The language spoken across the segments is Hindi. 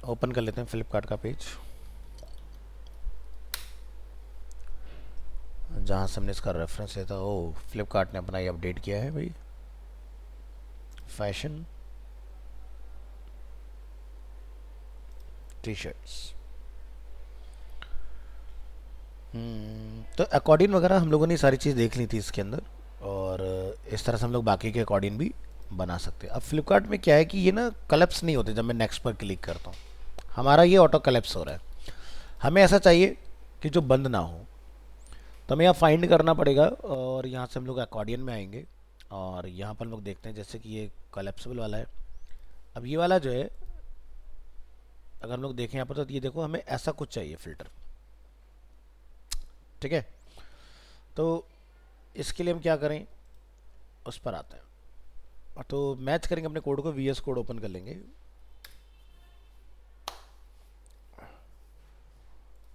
ओपन कर लेते हैं फ्लिपकार्ट का पेज, जहाँ से हमने इसका रेफरेंस लिया था। ओ, फ्लिपकार्ट ने अपना ये अपडेट किया है भाई, फैशन टी शर्ट्स। तो अकॉर्डिंग वगैरह हम लोगों ने सारी चीज़ देख ली थी इसके अंदर, और इस तरह से हम लोग बाकी के अकॉर्डिंग भी बना सकते हैं। अब फ्लिपकार्ट में क्या है कि ये ना कलेप्स नहीं होते, जब मैं नेक्स्ट पर क्लिक करता हूँ हमारा ये ऑटो कलेप्स हो रहा है। हमें ऐसा चाहिए कि जो बंद ना हो, तो हमें यहाँ फाइंड करना पड़ेगा, और यहाँ से हम लोग अकॉर्डियन में आएंगे, और यहाँ पर हम लोग देखते हैं जैसे कि ये कलेप्सिबल वाला है। अब ये वाला जो है, अगर हम लोग देखें यहाँ पर, तो ये देखो हमें ऐसा कुछ चाहिए फ़िल्टर, ठीक है। तो इसके लिए हम क्या करें, उस पर आते हैं। तो मैच करेंगे अपने कोड को, वी एस कोड ओपन कर लेंगे,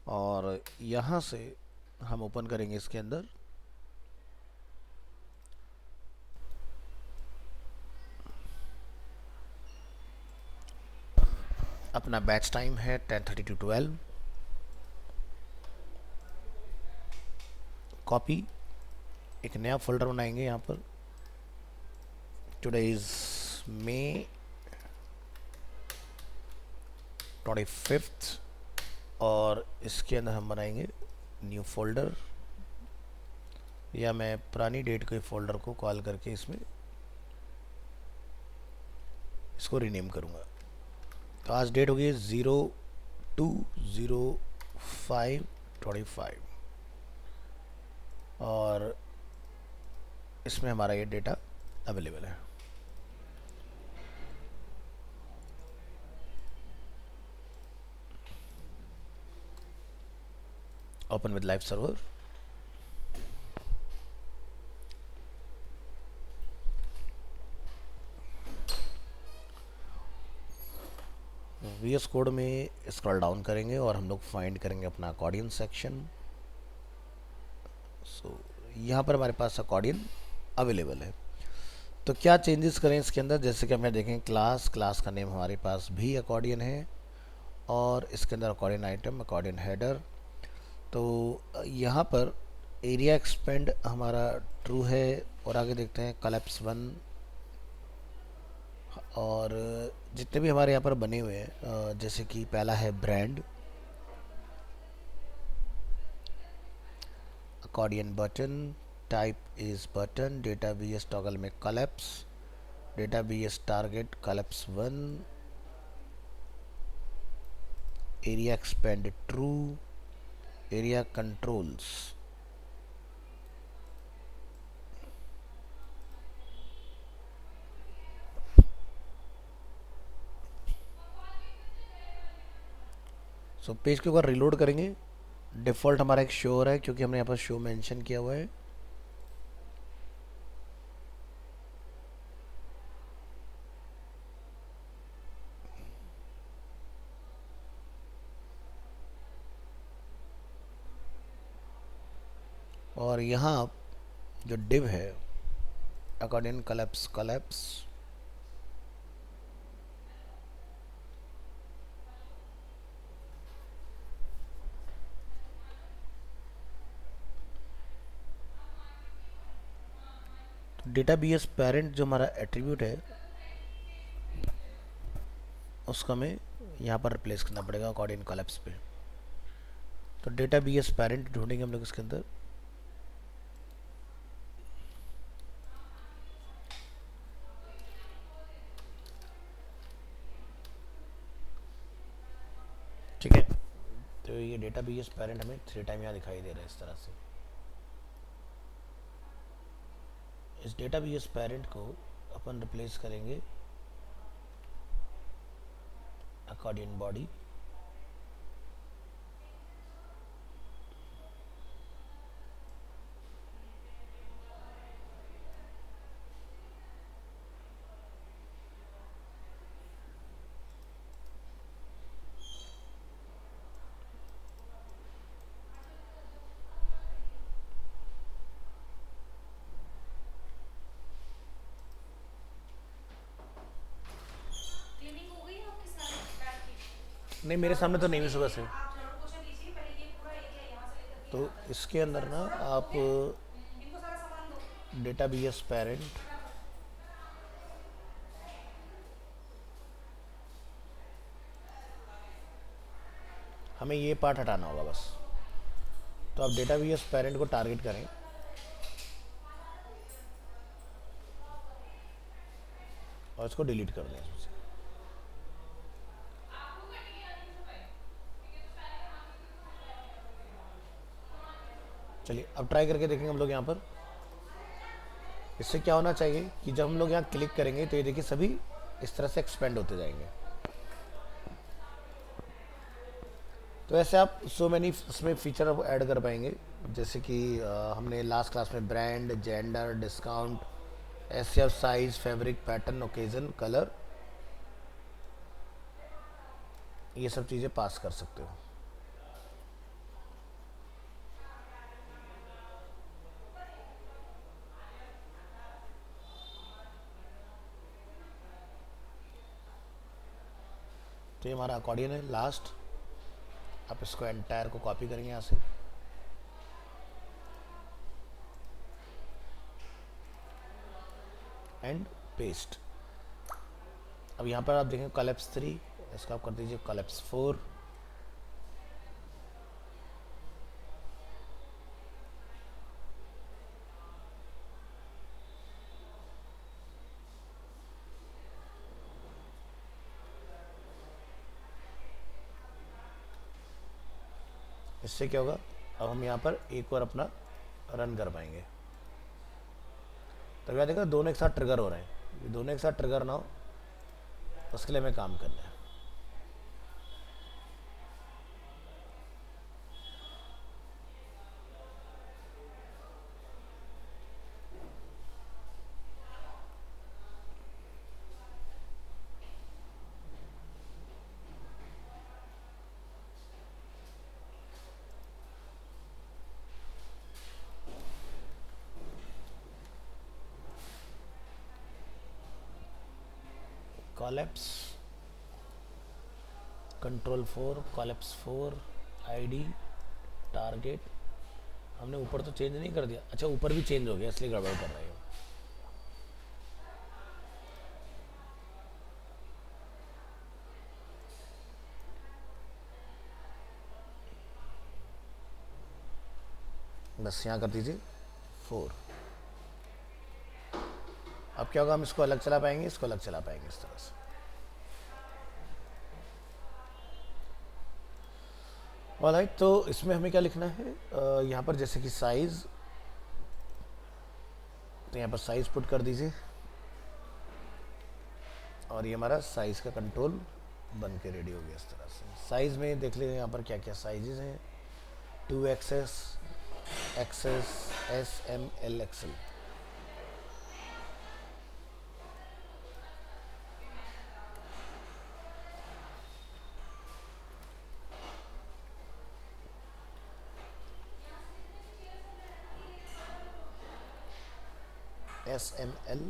और यहाँ से हम ओपन करेंगे इसके अंदर अपना बैच टाइम है 10:30 to 12, कॉपी, एक नया फोल्डर बनाएंगे यहाँ पर, टुडे इज मे 25th, और इसके अंदर हम बनाएंगे न्यू फोल्डर, या मैं पुरानी डेट के फोल्डर को कॉल करके इसमें इसको रीनेम करूँगा। तो आज डेट होगी 02/05/25, और इसमें हमारा ये डेटा अवेलेबल है। Open with live server, V S code में स्क्रॉल डाउन करेंगे और हम लोग फाइंड करेंगे अपना अकॉर्डियन सेक्शन। सो यहाँ पर हमारे पास अकॉर्डियन अवेलेबल है। तो क्या चेंजेस करें इसके अंदर, जैसे कि हमें देखें क्लास, क्लास का नेम हमारे पास भी अकॉर्डियन है, और इसके अंदर अकॉर्डियन आइटम, अकॉर्डियन हेडर। तो यहाँ पर एरिया एक्सपेंड हमारा ट्रू है, और आगे देखते हैं कलेप्स 1, और जितने भी हमारे यहाँ पर बने हुए हैं, जैसे कि पहला है brand, accordion button, type is button, data B S toggle में collapse, data B S target collapse 1, aria expand true, aria controls, so page के ऊपर रिलोड करेंगे, डिफ़ॉल्ट हमारा एक शो हो रहा है क्योंकि हमने यहाँ पर शो मेंशन किया हुआ है। और यहाँ जो डिव है अकॉर्डिंग कलेप्स कलेप्स, तो डेटा बी एस पेरेंट जो हमारा एट्रीब्यूट है उसका हमें यहाँ पर रिप्लेस करना पड़ेगा अकॉर्डिंग कलेप्स पे। तो डेटा बी एस पेरेंट ढूंढेंगे हम लोग इसके अंदर, ठीक है। तो ये डेटा बी एस पेरेंट हमें 3 टाइम यहाँ दिखाई दे रहा है इस तरह से। इस डेटा बी एस पेरेंट को अपन रिप्लेस करेंगे अकॉर्डिंग बॉडी, नहीं, मेरे सामने तो नहीं हुई सुबह से। तो इसके अंदर ना आप डेटा बी एस पेरेंट, हमें ये पार्ट हटाना होगा बस। तो आप डेटा बी एस पेरेंट को टारगेट करें और इसको डिलीट कर दें इसमें से। चलिए अब ट्राई करके देखेंगे हम लोग यहाँ पर। इससे क्या होना चाहिए कि जब हम लोग यहाँ क्लिक करेंगे तो ये देखिए सभी इस तरह से एक्सपेंड होते जाएंगे। तो ऐसे आप सो मैनी इसमें फीचर अब ऐड कर पाएंगे, जैसे कि हमने लास्ट क्लास में brand, gender, discount, S F, size, fabric, pattern, occasion, colour, ये सब चीज़ें पास कर सकते हो। तो ये हमारा अकॉर्डियन है लास्ट। आप इसको एंटायर को कॉपी करेंगे यहाँ से, एंड पेस्ट। अब यहाँ पर आप देखें कॉलेप्स 3, इसको आप कर दीजिए कॉलेप्स 4। इससे क्या होगा, अब हम यहाँ पर एक और अपना रन कर पाएंगे। तो क्या देखा, दोनों एक साथ ट्रिगर हो रहे हैं। ये दोनों एक साथ ट्रिगर ना हो उसके लिए हमें काम करना है। Collapse control 4, collapse 4, ID, target. हमने ऊपर तो चेंज नहीं कर दिया, अच्छा ऊपर भी चेंज हो गया इसलिए गड़बड़ कर रही हूँ। बस यहाँ कर दीजिए 4। अब क्या होगा, हम इसको अलग चला पाएंगे, इसको अलग चला पाएंगे इस तरह से। ऑलराइट, तो इसमें हमें क्या लिखना है, यहाँ पर जैसे कि साइज़, तो यहाँ पर साइज़ पुट कर दीजिए और ये हमारा साइज़ का कंट्रोल बन के रेडी हो गया इस तरह से। साइज़ में देख लीजिए यहाँ पर क्या क्या साइजेस हैं, 2XS, XS, S, M, L, XL। S, M, L।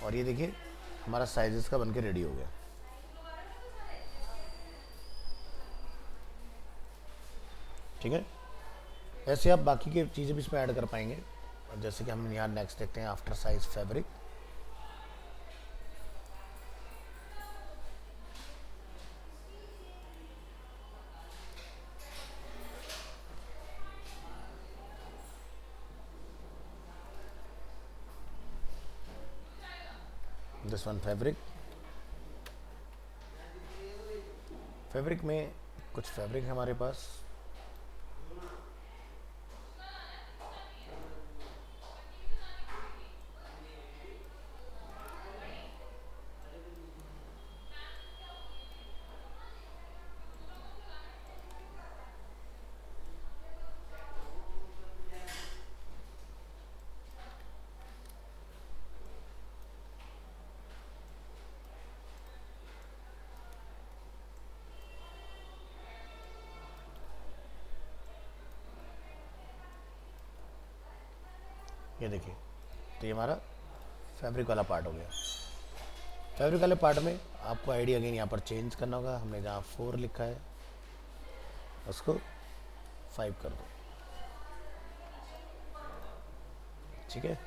और ये देखिए हमारा साइजेस का बनके रेडी हो गया। ठीक है, ऐसे आप बाकी की चीज़ें भी इसमें ऐड कर पाएंगे। और जैसे कि हम यहाँ नेक्स्ट देखते हैं, after size fabric. This one fabric. Fabric में कुछ फैब्रिक है हमारे पास, ये देखिए, तो ये हमारा फैब्रिक वाला पार्ट हो गया। फैब्रिक वाले पार्ट में आपको आईडी अगेन यहाँ पर चेंज करना होगा। हमने जहाँ 4 लिखा है उसको 5 कर दो, ठीक है।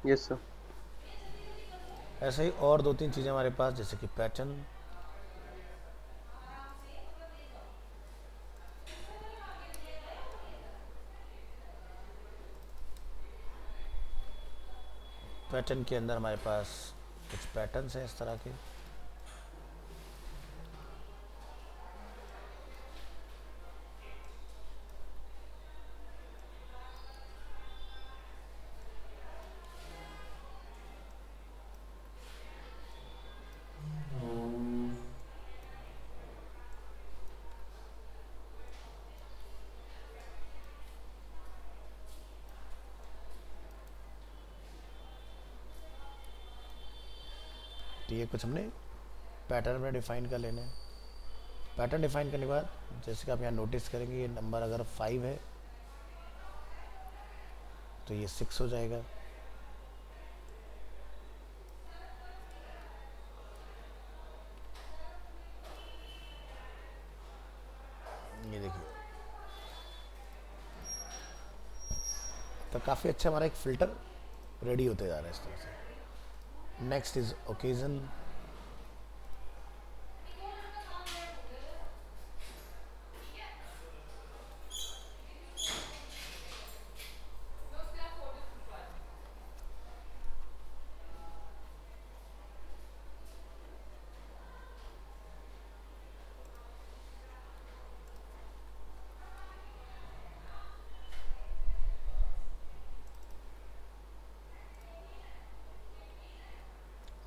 Yes sir. ऐसे ही और 2-3 चीज़ें हमारे पास, जैसे कि पैटर्न। पैटर्न के अंदर हमारे पास कुछ पैटर्न्स हैं इस तरह के। तो ये कुछ हमने पैटर्न में डिफाइन कर लेने हैं। पैटर्न डिफाइन करने के बाद जैसे कि आप यहाँ नोटिस करेंगे, ये नंबर अगर 5 है तो ये 6 हो जाएगा। ये देखिए, तो काफ़ी अच्छा हमारा एक फ़िल्टर रेडी होते जा रहा है इस तरह से। Next is occasion.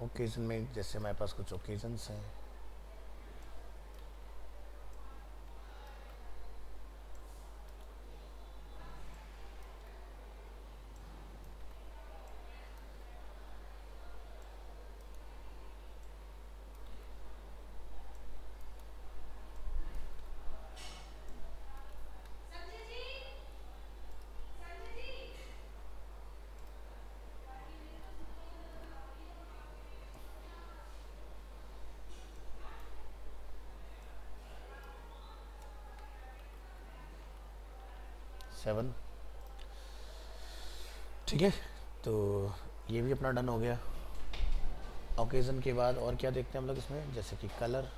ओकेजन में जैसे हमारे पास कुछ ओकेजन्स हैं, सेवन, ठीक है। तो ये भी अपना डन हो गया। ओकेजन के बाद और क्या देखते हैं हम लोग इसमें, जैसे कि कलर।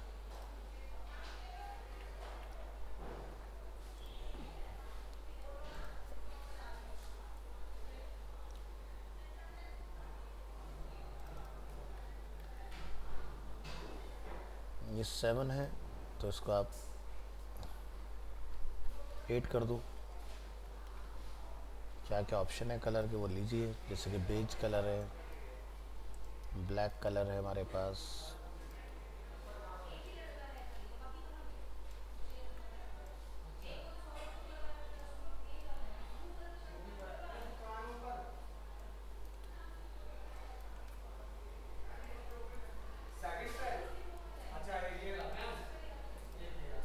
ये 7 है तो इसको आप 8 कर दो। क्या क्या ऑप्शन है कलर के वो लीजिए, जैसे कि बेज कलर है, ब्लैक कलर है हमारे पास।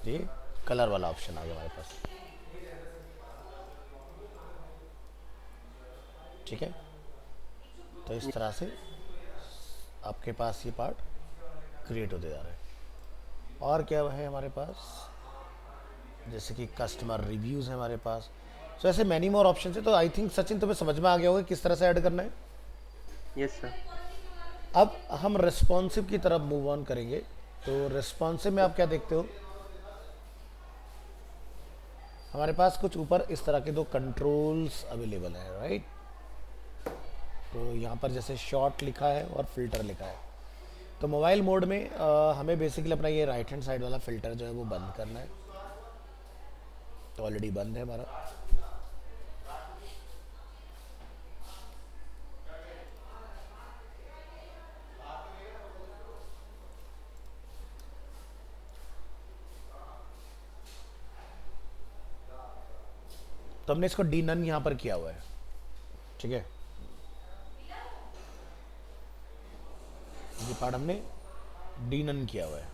ये कलर वाला ऑप्शन आ गया हमारे पास, ठीक है। तो इस तरह से आपके पास ये पार्ट क्रिएट होते जा रहे हैं। और क्या है हमारे पास, जैसे कि कस्टमर रिव्यूज़ है हमारे पास। सो ऐसे मैनी मोर ऑप्शन है। तो आई थिंक सचिन तुम्हें समझ में आ गया होगा किस तरह से ऐड करना है। Yes sir. अब हम रिस्पॉन्सिव की तरफ मूव ऑन करेंगे। तो रिस्पॉन्सिव में आप क्या देखते हो, हमारे पास कुछ ऊपर इस तरह के 2 कंट्रोल्स अवेलेबल हैं, राइट। तो यहाँ पर जैसे शॉर्ट लिखा है और फिल्टर लिखा है। तो मोबाइल मोड में हमें बेसिकली अपना ये राइट हैंड साइड वाला फिल्टर जो है वो बंद करना है। तो ऑलरेडी बंद है हमारा। तो हमने इसको डी नन यहाँ पर किया हुआ है, ठीक है। ये पार्ट हमने डी नन किया हुआ है।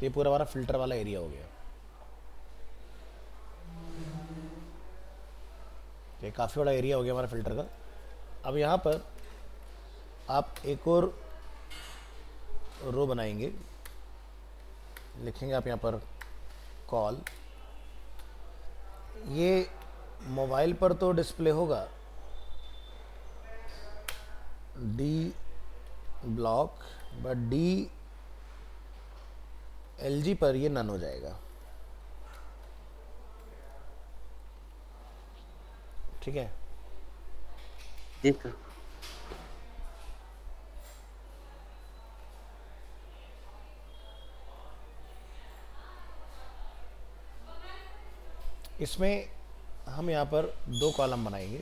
ये पूरा हमारा फिल्टर वाला एरिया हो गया। तो ये काफ़ी बड़ा एरिया हो गया हमारा फिल्टर का। अब यहाँ पर आप एक और रो बनाएंगे, लिखेंगे आप यहाँ पर कॉल। ये मोबाइल पर तो डिस्प्ले होगा D block, but D L पर ये नन हो जाएगा। ठीक है, जी सर। इसमें हम यहाँ पर दो कॉलम बनाएंगे।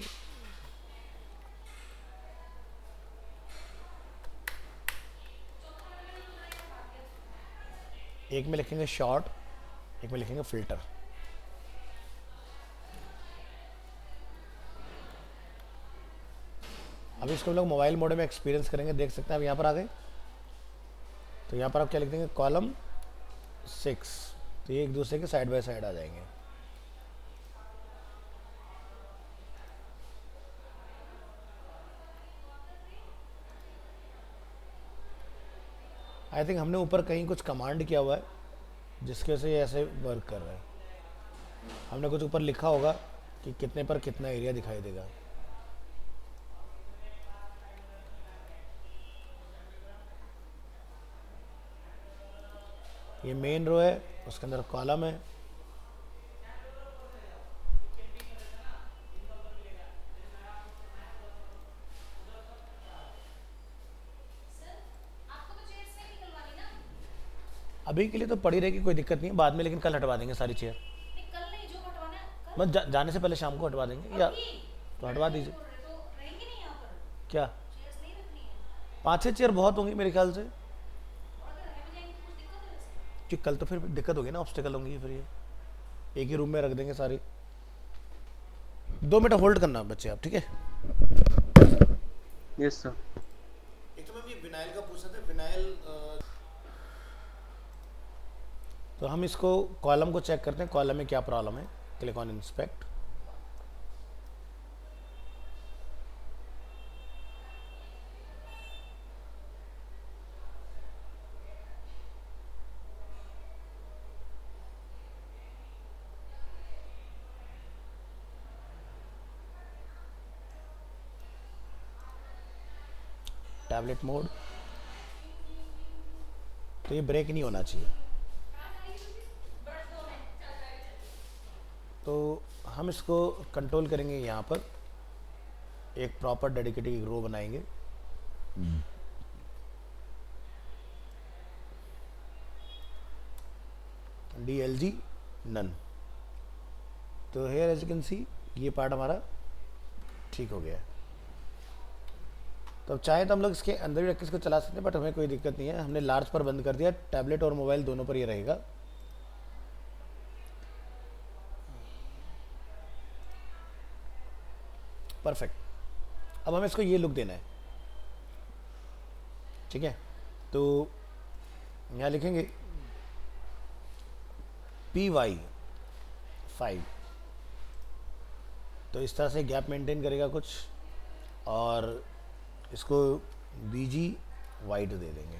एक में लिखेंगे शॉर्ट, एक में लिखेंगे फिल्टर। अभी इसको हम लोग मोबाइल मोड में एक्सपीरियंस करेंगे, देख सकते हैं। अब यहाँ पर आ गए तो यहाँ पर आप क्या लिख देंगे, कॉलम 6। तो ये एक दूसरे के साइड बाय साइड आ जाएंगे। आई थिंक हमने ऊपर कहीं कुछ कमांड किया हुआ है जिसकी वजह से ये ऐसे वर्क कर रहा है। हमने कुछ ऊपर लिखा होगा कि कितने पर कितना एरिया दिखाई देगा। ये मेन रो है, उसके अंदर कॉलम है। अभी के लिए तो पड़ी रहेगी, कोई दिक्कत नहीं है बाद में, लेकिन कल हटवा देंगे सारी चेयर। कल नहीं, जो हटवाना है कल। बस जाने से पहले शाम को हटवा देंगे, या तो हटवा दीजिए। तो रहेंगे नहीं यहाँ पर, क्या चेयर्स नहीं रखनी है। 5-6 चेयर बहुत होंगी मेरे ख्याल से, और अगर रह भी जाएंगे तो कुछ दिक्कत है वैसे। कि कल तो फिर दिक्कत होगी ना, ऑब्स्टिकल होंगी फिर। ये एक ही रूम में रख देंगे सारी। 2 मिनट होल्ड करना बच्चे आप, ठीक है। Yes sir. एक तो मैं ये विनाइल का पूछ रहा था, विनाइल तो हम इसको कॉलम को चेक करते हैं, कॉलम में क्या प्रॉब्लम है। Click on inspect. Tablet mode, तो ये ब्रेक नहीं होना चाहिए। तो हम इसको कंट्रोल करेंगे, यहाँ पर एक प्रॉपर डेडिकेटेड रो बनाएंगे। DLG none. तो here as you can see ये पार्ट हमारा ठीक हो गया है। तो अब चाहे तो हम लोग इसके अंदर भी रख के इसको चला सकते हैं, बट हमें कोई दिक्कत नहीं है। हमने लार्ज पर बंद कर दिया, टैबलेट और मोबाइल दोनों पर ये रहेगा। परफेक्ट। अब हमें इसको ये लुक देना है, ठीक है। तो यहाँ लिखेंगे PY5। तो इस तरह से गैप मेंटेन करेगा कुछ, और इसको BG वाइट दे देंगे।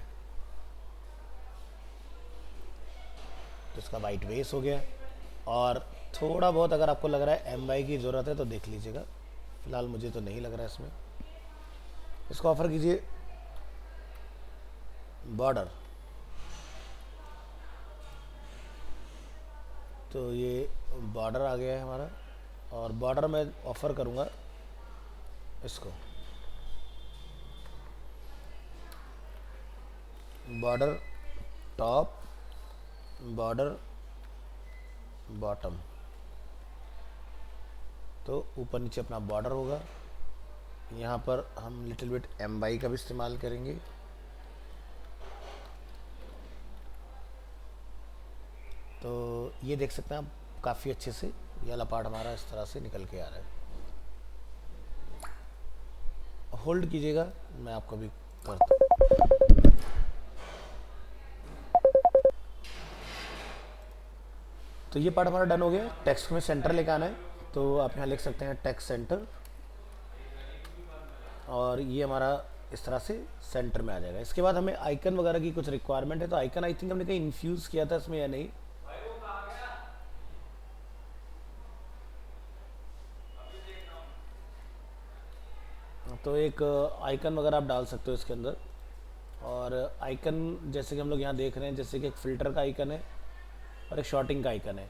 तो इसका वाइट बेस हो गया। और थोड़ा बहुत अगर आपको लग रहा है MY की ज़रूरत है तो देख लीजिएगा, फिलहाल मुझे तो नहीं लग रहा है इसमें। इसको ऑफर कीजिए बॉर्डर। तो ये बॉर्डर आ गया है हमारा, और बॉर्डर में ऑफर करूँगा इसको बॉर्डर टॉप, बॉर्डर बॉटम। तो ऊपर नीचे अपना बॉर्डर होगा। यहाँ पर हम लिटिल बिट MY का भी इस्तेमाल करेंगे। तो ये देख सकते हैं आप काफ़ी अच्छे से, ये वाला पार्ट हमारा इस तरह से निकल के आ रहा है। होल्ड कीजिएगा, मैं आपको भी करता हूँ। तो ये पार्ट हमारा डन हो गया। टेक्स्ट में सेंटर लेके आना है, तो आप यहाँ लिख सकते हैं टेक्स्ट सेंटर, और ये हमारा इस तरह से सेंटर में आ जाएगा। इसके बाद हमें आइकन वगैरह की कुछ रिक्वायरमेंट है, तो आइकन आई थिंक हमने कहीं इन्फ्यूज़ किया था इसमें या नहीं। तो एक आइकन वगैरह आप डाल सकते हो इसके अंदर। और आइकन जैसे कि हम लोग यहाँ देख रहे हैं, जैसे कि एक फ़िल्टर का आइकन है और एक शॉर्टिंग का आइकन है।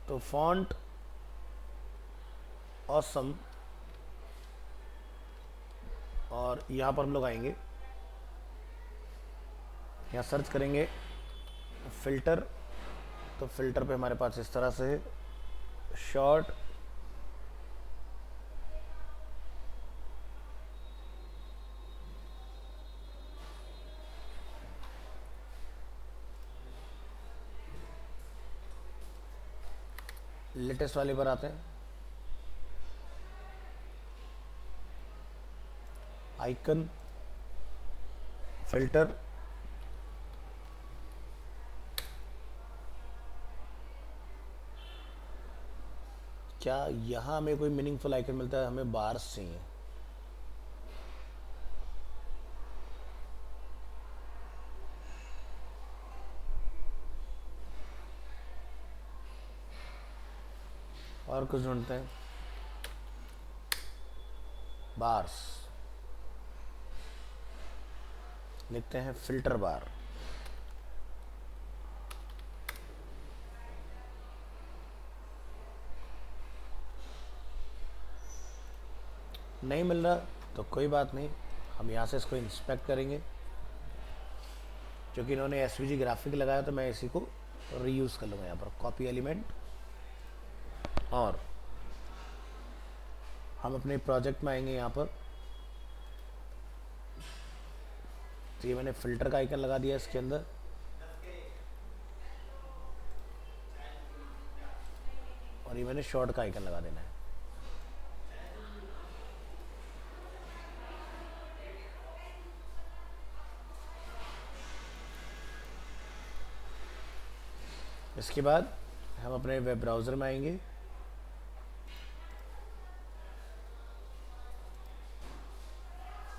तो फॉन्ट ऑसम, और यहाँ पर हम लोग आएंगे, यहाँ सर्च करेंगे फ़िल्टर। तो फ़िल्टर पे हमारे पास इस तरह से शॉर्ट, लेटेस्ट वाले पर आते हैं, आइकन, फ़िल्टर, क्या यहाँ हमें कोई मीनिंगफुल आइकन मिलता है? हमें बार्स चाहिए। और कुछ ढूंढते हैं, बार्स, लिखते हैं फ़िल्टर बार। नहीं मिल रहा तो कोई बात नहीं, हम यहाँ से इसको इंस्पेक्ट करेंगे। क्योंकि इन्होंने एसवीजी ग्राफिक लगाया तो मैं इसी को रीयूज़ कर लूँगा। यहाँ पर कॉपी एलिमेंट, और हम अपने प्रोजेक्ट में आएंगे यहाँ पर। तो ये मैंने फ़िल्टर का आइकन लगा दिया इसके अंदर, और ये मैंने शॉर्ट का आइकन लगा देना है। इसके बाद हम अपने वेब ब्राउज़र में आएंगे।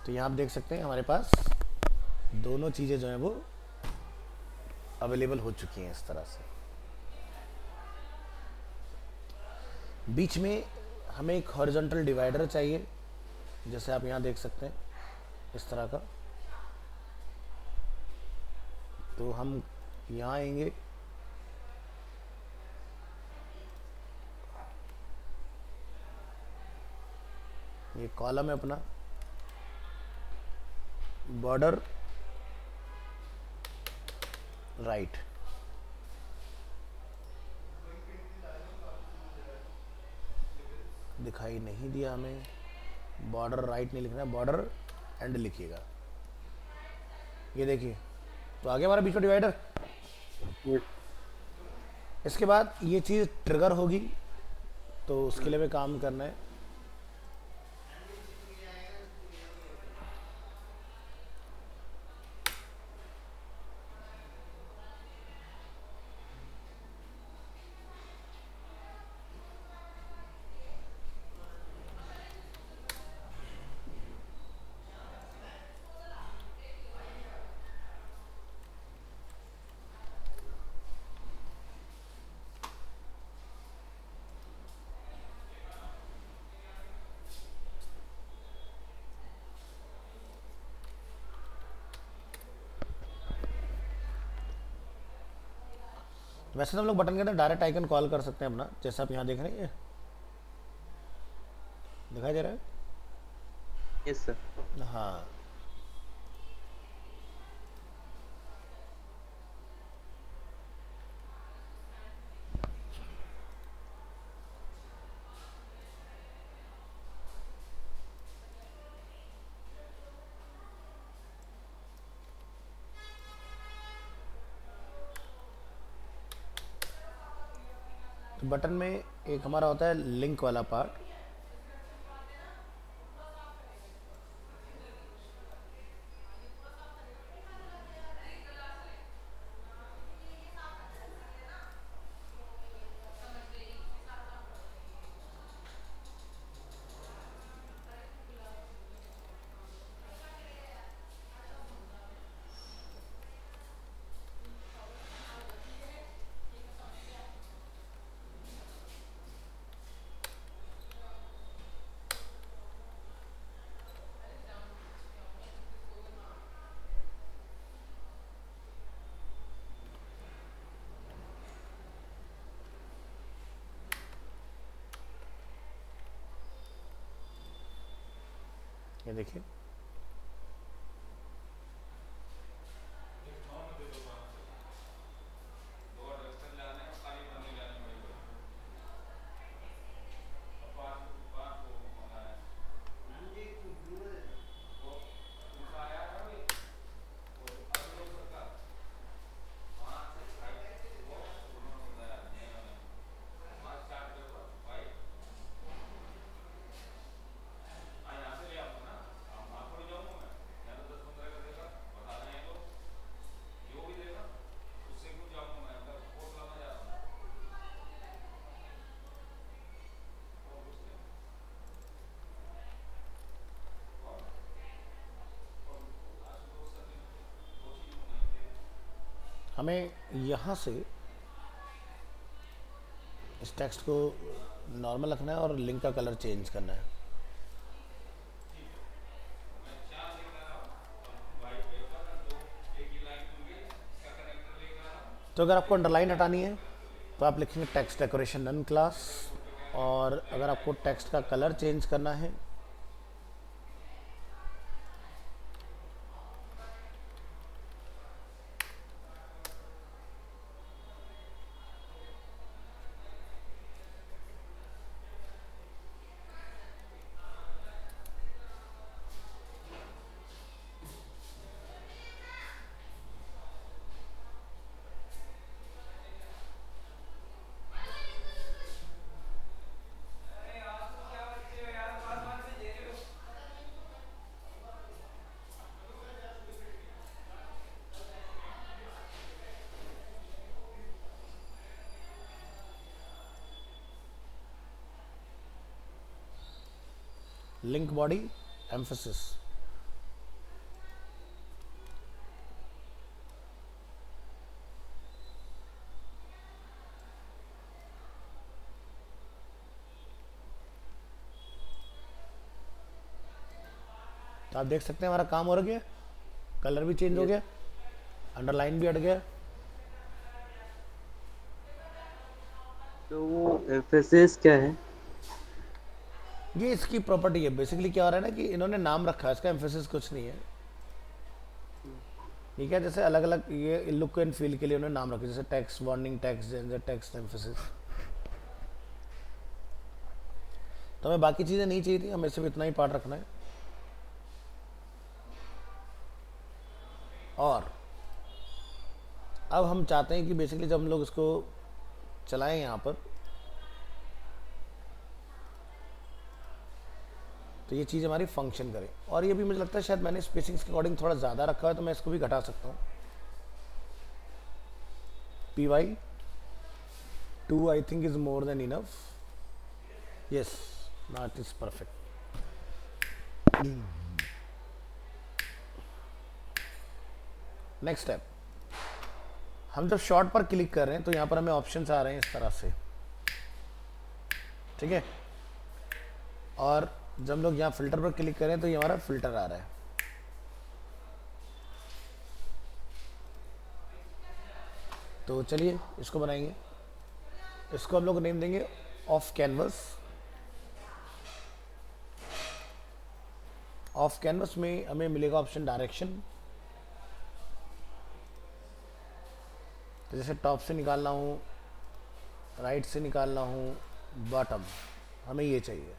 तो यहाँ आप देख सकते हैं हमारे पास दोनों चीज़ें जो हैं वो अवेलेबल हो चुकी हैं इस तरह से। बीच में हमें एक हॉरिजॉन्टल डिवाइडर चाहिए, जैसे आप यहाँ देख सकते हैं इस तरह का। तो हम यहाँ आएंगे, ये कॉलम है अपना, बॉर्डर राइट, दिखाई नहीं दिया हमें, बॉर्डर राइट नहीं लिखना है, बॉर्डर एंड लिखिएगा। ये देखिए, तो आ गया हमारा बीच में डिवाइडर। यस इसके बाद ये चीज़ ट्रिगर होगी, तो उसके लिए भी काम करना है। वैसे तो हम लोग बटन के अंदर डायरेक्ट आइकन कॉल कर सकते हैं अपना, जैसे आप यहाँ देख रहे हैं, ये दिखाई दे रहा यस सर। है। हाँ, तो बटन में एक हमारा होता है लिंक वाला पार्ट। ये देखिए, हमें यहाँ से इस टेक्स्ट को नॉर्मल रखना है और लिंक का कलर चेंज करना है। तो अगर आपको अंडरलाइन हटानी है तो आप लिखेंगे टेक्स्ट डेकोरेशन नन क्लास, और अगर आपको टेक्स्ट का कलर चेंज करना है लिंक बॉडी एम्फेसिस, तो आप देख सकते हैं हमारा काम हो गया, कलर भी चेंज हो यस गया, अंडरलाइन भी हट गया। तो वो एफएसएस क्या है? ये इसकी प्रॉपर्टी है। बेसिकली क्या हो रहा है ना कि इन्होंने नाम रखा है, इसका एम्फेसिस कुछ नहीं है। ठीक है, जैसे अलग अलग ये लुक एंड फील के लिए उन्होंने नाम रखे, जैसे text warning, text gender, text emphasis. तो हमें बाकी चीज़ें नहीं चाहिए थी, हमें सिर्फ इतना ही पार्ट रखना है। और अब हम चाहते हैं कि बेसिकली जब हम लोग इसको चलाएं यहाँ पर, तो ये चीज़ हमारी फंक्शन करे। और ये भी मुझे लगता है शायद मैंने स्पेसिंग्स के अकॉर्डिंग थोड़ा ज़्यादा रखा है, तो मैं इसको भी घटा सकता हूँ। py 2 I think is more than enough. Yes, now it is perfect. Next step, हम जब शॉर्ट पर क्लिक कर रहे हैं तो यहाँ पर हमें ऑप्शंस आ रहे हैं इस तरह से, ठीक है। और जब हम लोग यहाँ फिल्टर पर क्लिक करें तो ये हमारा फिल्टर आ रहा है। तो चलिए इसको बनाएंगे। इसको हम लोग नेम देंगे ऑफ कैनवस। ऑफ कैनवस में हमें मिलेगा ऑप्शन डायरेक्शन। तो जैसे टॉप से निकालना हूँ, राइट से निकालना हूँ, बॉटम, हमें ये चाहिए।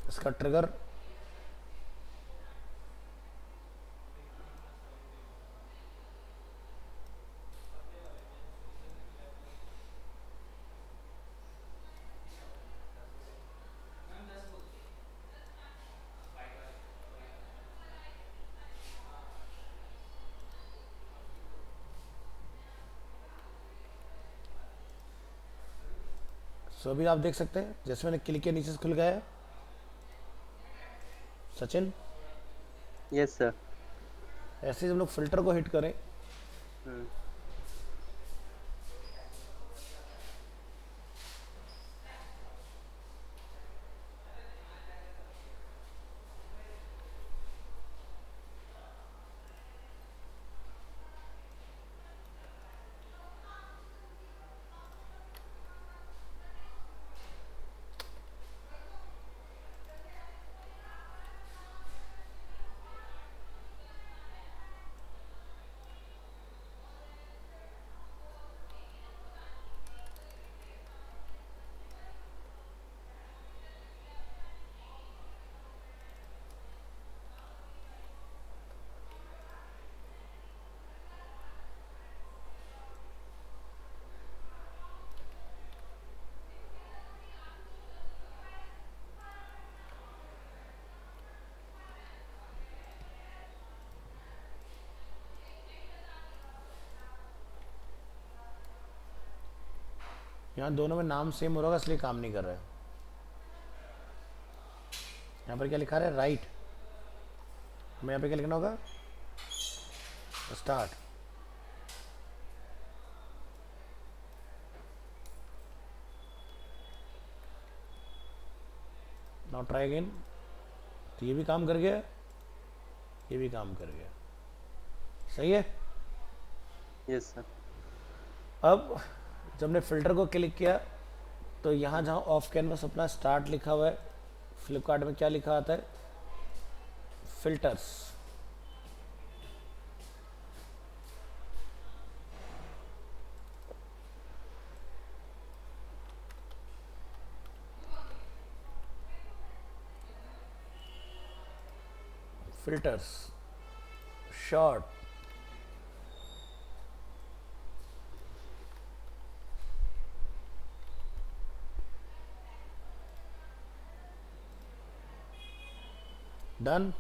इसका ट्रिगर सो अभी आप देख सकते हैं जैसे मैंने क्लिक किया नीचे से खुल गया है। Sachin, yes sir. ऐसे जब लोग फिल्टर को हिट करें हम्म यहाँ दोनों में नाम सेम हो रहा होगा इसलिए काम नहीं कर रहा है। यहाँ पर क्या लिखा रहा है? राइट। हमें यहाँ पे क्या लिखना होगा? स्टार्ट। Now try again. तो ये भी काम कर गया, ये भी काम कर गया। सही है। Yes sir. अब जब हमने फिल्टर को क्लिक किया तो यहाँ जहाँ ऑफ कैनवस अपना स्टार्ट लिखा हुआ है, फ्लिपकार्ट में क्या लिखा आता है? Filters. Filters short. Done.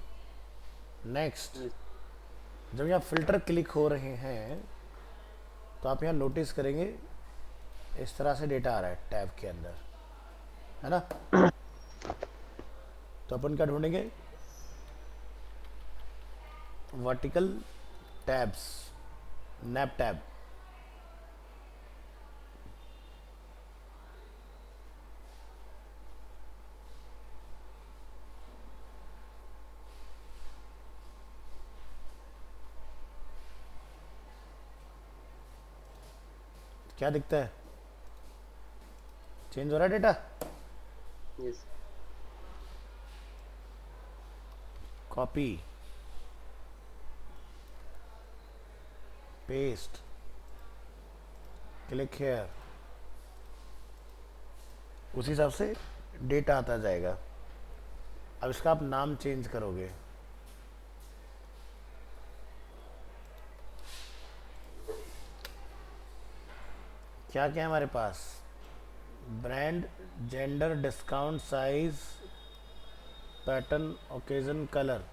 Next. Yes. जब यहाँ फिल्टर क्लिक हो रहे हैं तो आप यहाँ नोटिस करेंगे इस तरह से डेटा आ रहा है टैब के अंदर, है ना? तो अपन क्या ढूंढेंगे? Vertical tabs, nap tab. क्या दिखता है? चेंज हो रहा है data. Yes. Copy, paste, click here, उसी हिसाब से डेटा आता जाएगा। अब इसका आप नाम चेंज करोगे। क्या क्या है हमारे पास? Brand, gender, discount, size, pattern, occasion, colour.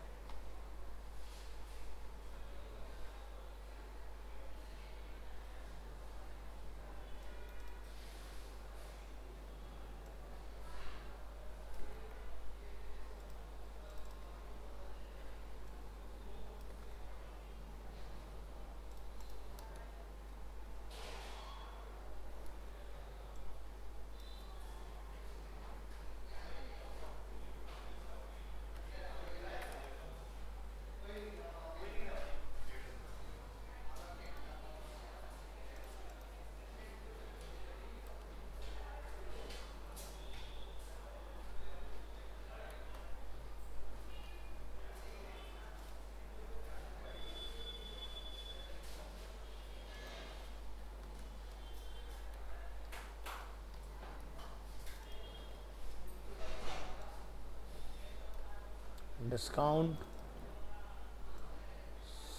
Discount,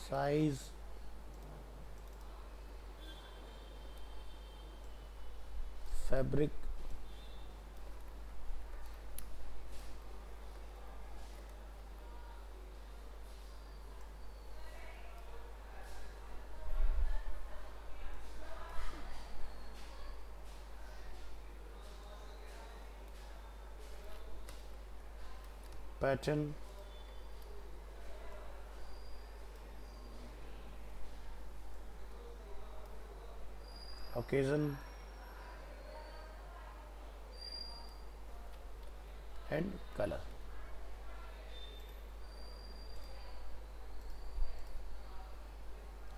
size, fabric, pattern, occasion and colour.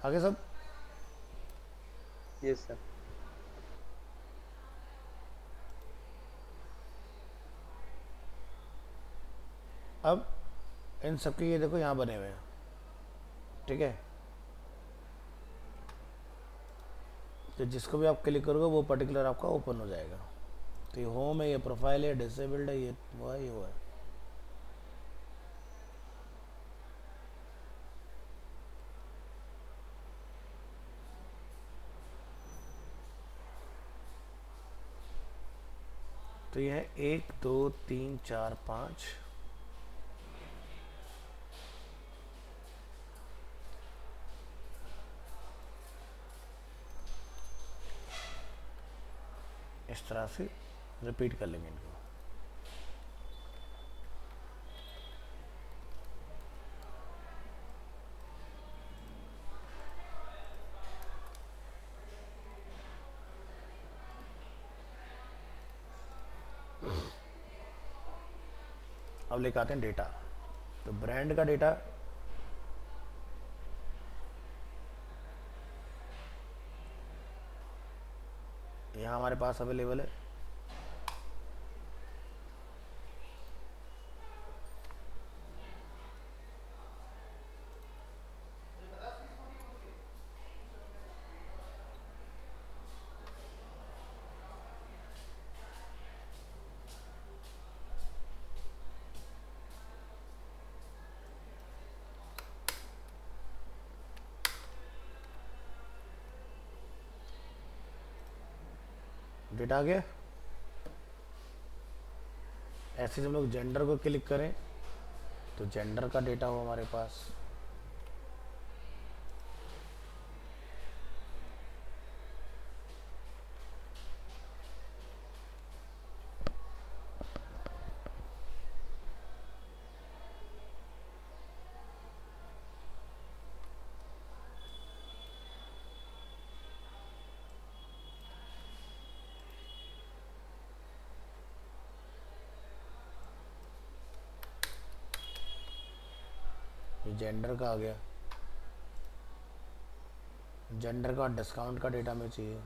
आगे सब। Yes sir. अब इन सबके ये देखो यहाँ बने हुए हैं, ठीक है? तो जिसको भी आप क्लिक करोगे वो पर्टिकुलर आपका ओपन हो जाएगा। तो ये होम है, ये प्रोफाइल है, डिसेबल्ड है, ये वो है, ये वो है। तो ये है 1 2 3 4 5। इस तरह से रिपीट कर लेंगे इनको। अब लेकर आते हैं डेटा। तो ब्रांड का डेटा यहाँ हमारे पास अवेलेबल है। डेटा आ गया। ऐसे जब हम लोग जेंडर को क्लिक करें तो जेंडर का डेटा हो हमारे पास। ये जेंडर का आ गया। जेंडर का डिस्काउंट का डेटा हमें चाहिए।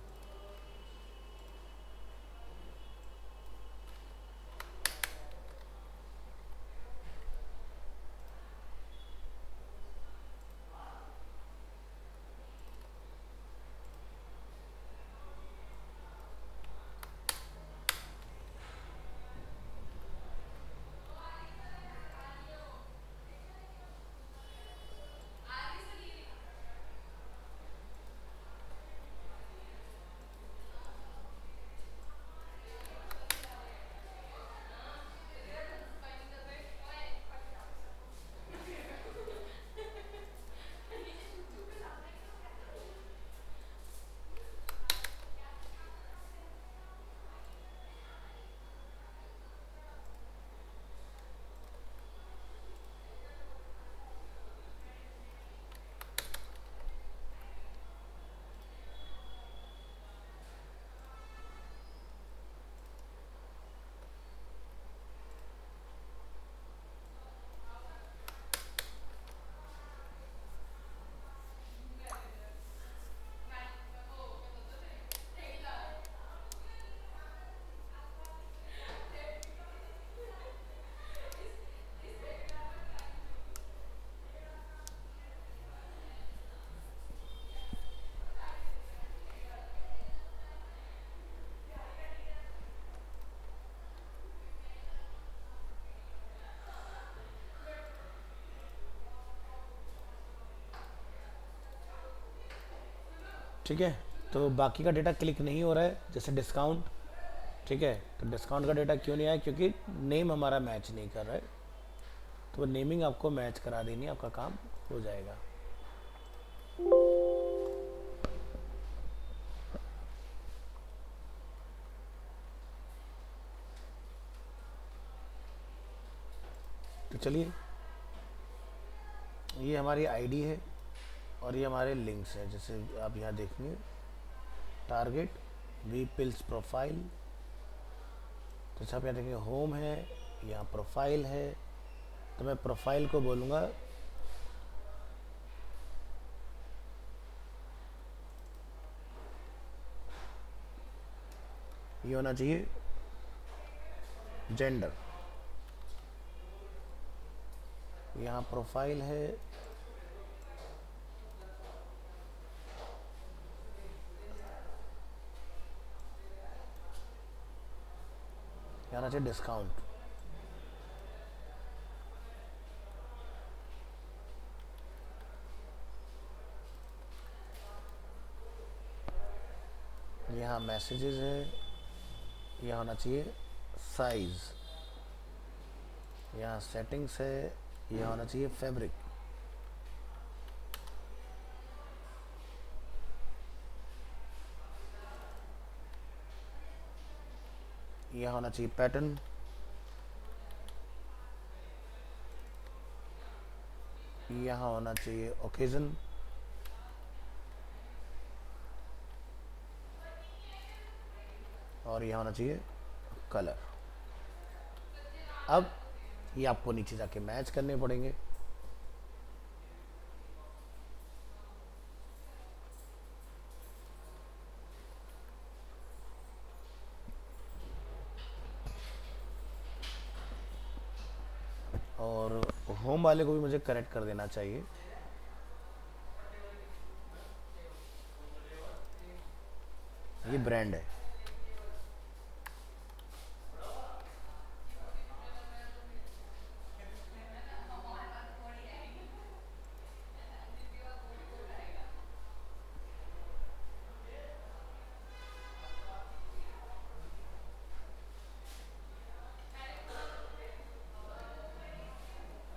ठीक है, तो बाकी का डेटा क्लिक नहीं हो रहा है, जैसे डिस्काउंट। ठीक है, तो डिस्काउंट का डेटा क्यों नहीं आया? क्योंकि नेम हमारा मैच नहीं कर रहा है। तो नेमिंग आपको मैच करा देनी, आपका काम हो जाएगा। तो चलिए, ये हमारी आईडी है और ये हमारे लिंक्स हैं। जैसे आप यहाँ देखेंगे टारगेट वी पिल्स प्रोफाइल, तो जैसे आप यहाँ देखेंगे होम है, यहाँ प्रोफाइल है। तो मैं प्रोफाइल को बोलूँगा ये होना चाहिए जेंडर। यहाँ प्रोफाइल है, यहाँ आना चाहिए डिस्काउंट। यहाँ मैसेजेस है, यहाँ होना चाहिए साइज। यहाँ सेटिंग्स है, यहाँ होना चाहिए फैब्रिक। यहाँ होना चाहिए पैटर्न, यहाँ होना चाहिए ओकेजन, और यहाँ होना चाहिए कलर। अब ये आपको नीचे जाके मैच करने पड़ेंगे। और होम वाले को भी मुझे करेक्ट कर देना चाहिए। ये ब्रांड है,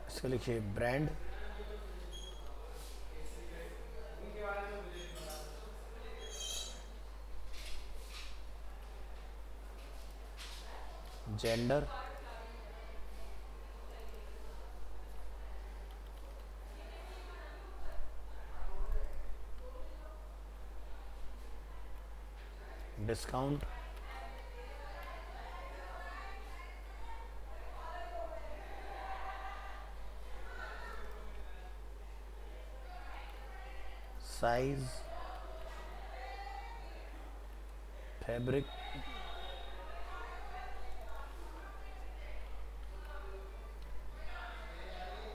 इसको लिखिए brand, gender, discount, size, fabric,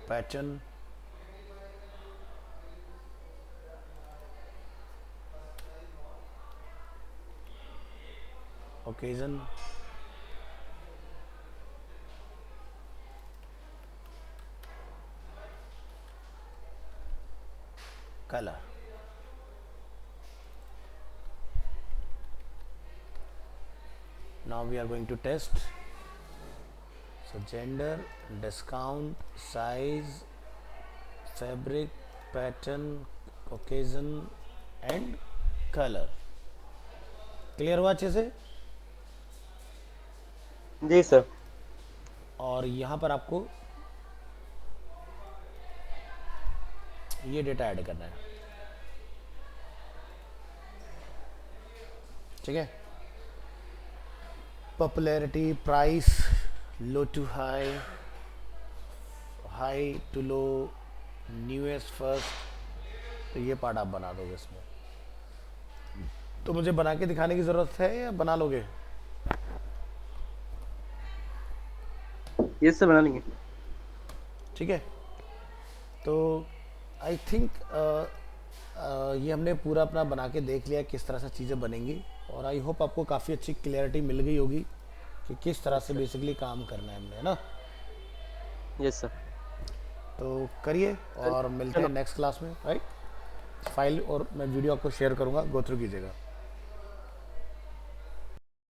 pattern, occasion, colour. Now we are going to test. So gender, discount, size, fabric, pattern, occasion and color. Clear हुआ अच्छे से? जी सर। और यहाँ पर आपको ये डेटा ऐड करना है, ठीक है। Popularity, price, low to high, high to low, newest first, तो ये पार्ट आप बना दोगे इसमें। तो मुझे बना के दिखाने की ज़रूरत है या बना लोगे? ये सर बना लेंगे। ठीक है। तो आई थिंक ये हमने पूरा अपना बना के देख लिया किस तरह से चीज़ें बनेंगी, और आई होप आपको काफ़ी अच्छी क्लियरिटी मिल गई होगी कि किस तरह से बेसिकली काम करना है हमने, है ना। Yes sir. तो करिए और मिलते हैं नेक्स्ट क्लास में, राइट। फाइल और मैं वीडियो आपको शेयर करूँगा, गो थ्रू कीजिएगा।